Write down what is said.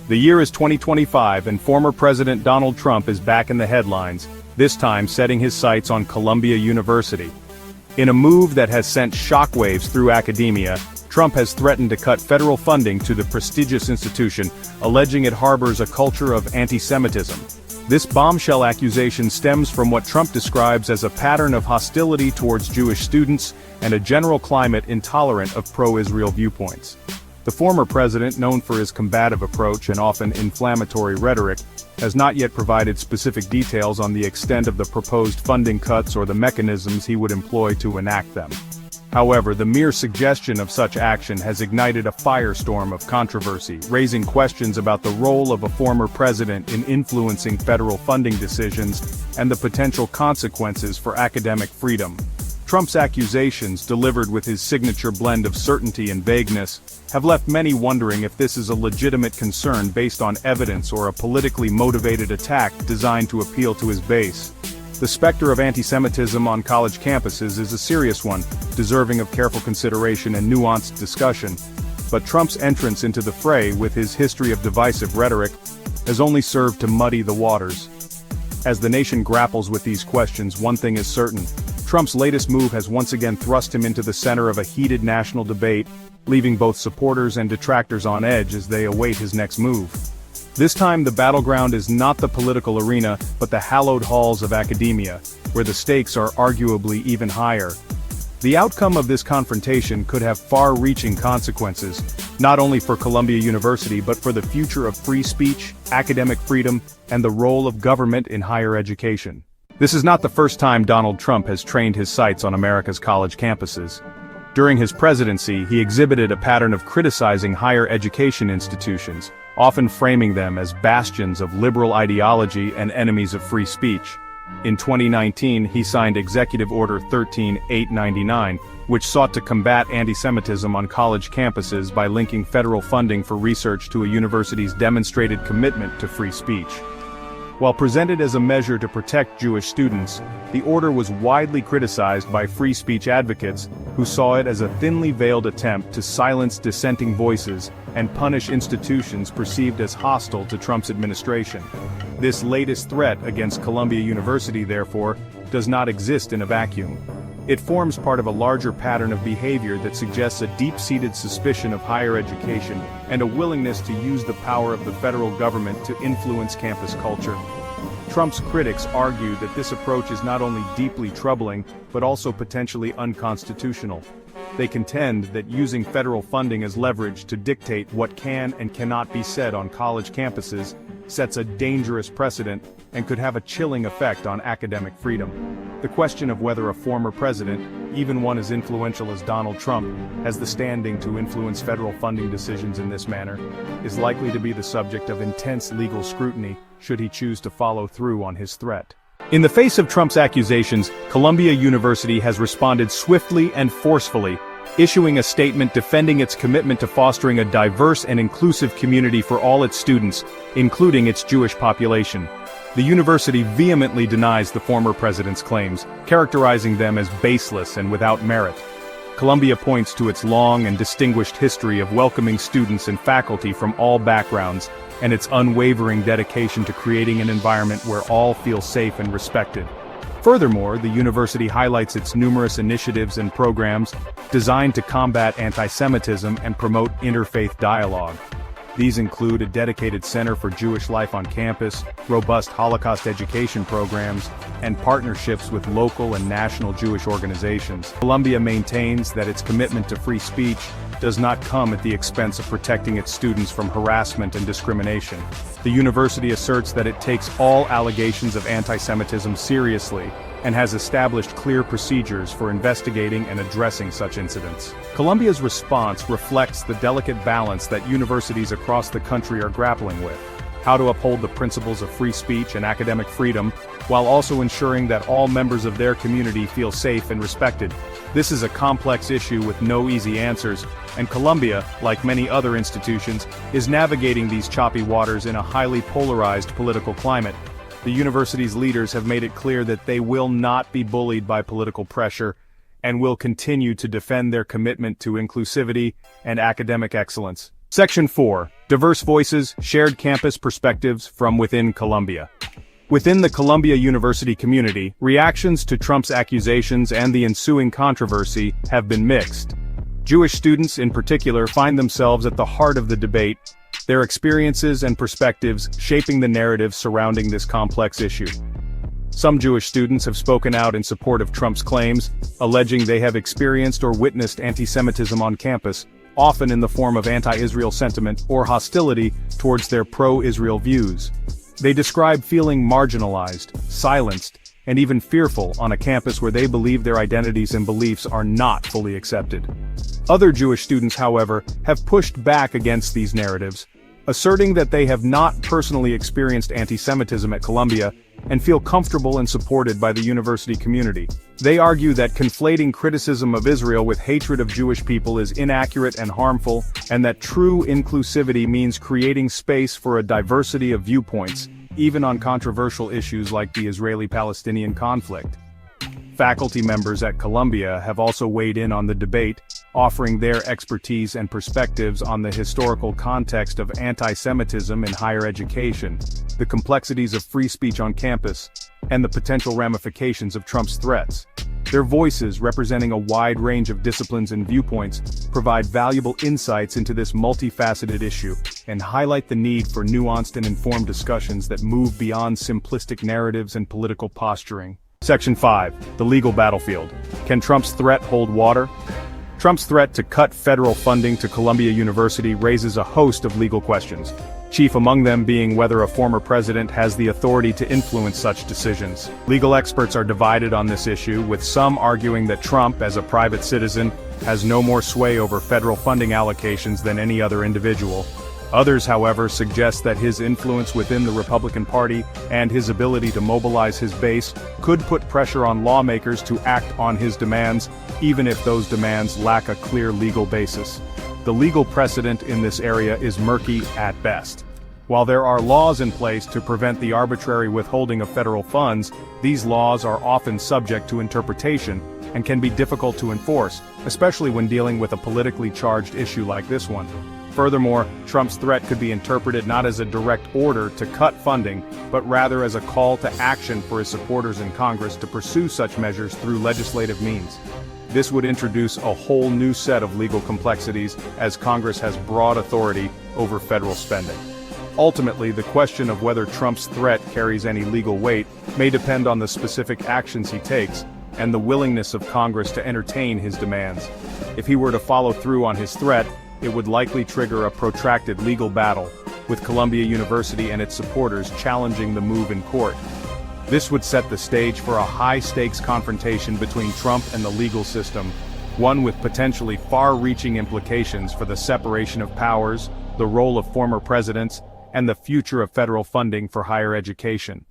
The year is 2025 and former President Donald Trump is back in the headlines, this time setting his sights on Columbia University. In a move that has sent shockwaves through academia, Trump has threatened to cut federal funding to the prestigious institution, alleging it harbors a culture of anti-Semitism. This bombshell accusation stems from what Trump describes as a pattern of hostility towards Jewish students and a general climate intolerant of pro-Israel viewpoints. The former president, known for his combative approach and often inflammatory rhetoric, has not yet provided specific details on the extent of the proposed funding cuts or the mechanisms he would employ to enact them. However, the mere suggestion of such action has ignited a firestorm of controversy, raising questions about the role of a former president in influencing federal funding decisions and the potential consequences for academic freedom. Trump's accusations, delivered with his signature blend of certainty and vagueness, have left many wondering if this is a legitimate concern based on evidence or a politically motivated attack designed to appeal to his base. The specter of anti-Semitism on college campuses is a serious one, deserving of careful consideration and nuanced discussion. But Trump's entrance into the fray with his history of divisive rhetoric has only served to muddy the waters. As the nation grapples with these questions, one thing is certain: Trump's latest move has once again thrust him into the center of a heated national debate, leaving both supporters and detractors on edge as they await his next move. This time the battleground is not the political arena, but the hallowed halls of academia, where the stakes are arguably even higher. The outcome of this confrontation could have far-reaching consequences, not only for Columbia University but for the future of free speech, academic freedom, and the role of government in higher education. This is not the first time Donald Trump has trained his sights on America's college campuses. During his presidency, he exhibited a pattern of criticizing higher education institutions, often framing them as bastions of liberal ideology and enemies of free speech. In 2019, he signed Executive Order 13899, which sought to combat anti-Semitism on college campuses by linking federal funding for research to a university's demonstrated commitment to free speech. While presented as a measure to protect Jewish students, the order was widely criticized by free speech advocates, who saw it as a thinly veiled attempt to silence dissenting voices and punish institutions perceived as hostile to Trump's administration. This latest threat against Columbia University, therefore, does not exist in a vacuum. It forms part of a larger pattern of behavior that suggests a deep-seated suspicion of higher education and a willingness to use the power of the federal government to influence campus culture. Trump's critics argue that this approach is not only deeply troubling, but also potentially unconstitutional. They contend that using federal funding as leverage to dictate what can and cannot be said on college campuses sets a dangerous precedent and could have a chilling effect on academic freedom. The question of whether a former president, even one as influential as Donald Trump, has the standing to influence federal funding decisions in this manner, is likely to be the subject of intense legal scrutiny should he choose to follow through on his threat. In the face of Trump's accusations, Columbia University has responded swiftly and forcefully, issuing a statement defending its commitment to fostering a diverse and inclusive community for all its students, including its Jewish population. The university vehemently denies the former president's claims, characterizing them as baseless and without merit. Columbia points to its long and distinguished history of welcoming students and faculty from all backgrounds, and its unwavering dedication to creating an environment where all feel safe and respected. Furthermore, the university highlights its numerous initiatives and programs designed to combat anti-Semitism and promote interfaith dialogue. These include a dedicated Center for Jewish Life on campus, robust Holocaust education programs, and partnerships with local and national Jewish organizations. Columbia maintains that its commitment to free speech does not come at the expense of protecting its students from harassment and discrimination. The university asserts that it takes all allegations of anti-Semitism seriously and has established clear procedures for investigating and addressing such incidents. Columbia's response reflects the delicate balance that universities across the country are grappling with: how to uphold the principles of free speech and academic freedom, while also ensuring that all members of their community feel safe and respected. This is a complex issue with no easy answers, and Columbia, like many other institutions, is navigating these choppy waters in a highly polarized political climate. The university's leaders have made it clear that they will not be bullied by political pressure, and will continue to defend their commitment to inclusivity and academic excellence. Section 4. Diverse Voices, Shared Campus Perspectives from Within Columbia. Within the Columbia University community, reactions to Trump's accusations and the ensuing controversy have been mixed. Jewish students in particular find themselves at the heart of the debate, their experiences and perspectives shaping the narrative surrounding this complex issue. Some Jewish students have spoken out in support of Trump's claims, alleging they have experienced or witnessed antisemitism on campus, often in the form of anti-Israel sentiment or hostility towards their pro-Israel views. They describe feeling marginalized, silenced, and even fearful on a campus where they believe their identities and beliefs are not fully accepted. Other Jewish students, however, have pushed back against these narratives, asserting that they have not personally experienced antisemitism at Columbia and feel comfortable and supported by the university community. They argue that conflating criticism of Israel with hatred of Jewish people is inaccurate and harmful, and that true inclusivity means creating space for a diversity of viewpoints, even on controversial issues like the Israeli-Palestinian conflict. Faculty members at Columbia have also weighed in on the debate, offering their expertise and perspectives on the historical context of anti-Semitism in higher education, the complexities of free speech on campus, and the potential ramifications of Trump's threats. Their voices, representing a wide range of disciplines and viewpoints, provide valuable insights into this multifaceted issue and highlight the need for nuanced and informed discussions that move beyond simplistic narratives and political posturing. Section 5. The Legal Battlefield. Can Trump's threat hold water? Trump's threat to cut federal funding to Columbia University raises a host of legal questions, chief among them being whether a former president has the authority to influence such decisions. Legal experts are divided on this issue, with some arguing that Trump, as a private citizen, has no more sway over federal funding allocations than any other individual. Others, however, suggest that his influence within the Republican Party and his ability to mobilize his base could put pressure on lawmakers to act on his demands, even if those demands lack a clear legal basis. The legal precedent in this area is murky at best. While there are laws in place to prevent the arbitrary withholding of federal funds, these laws are often subject to interpretation and can be difficult to enforce, especially when dealing with a politically charged issue like this one. Furthermore, Trump's threat could be interpreted not as a direct order to cut funding, but rather as a call to action for his supporters in Congress to pursue such measures through legislative means. This would introduce a whole new set of legal complexities, as Congress has broad authority over federal spending. Ultimately, the question of whether Trump's threat carries any legal weight may depend on the specific actions he takes and the willingness of Congress to entertain his demands. If he were to follow through on his threat, it would likely trigger a protracted legal battle, with Columbia University and its supporters challenging the move in court. This would set the stage for a high-stakes confrontation between Trump and the legal system, one with potentially far-reaching implications for the separation of powers, the role of former presidents, and the future of federal funding for higher education.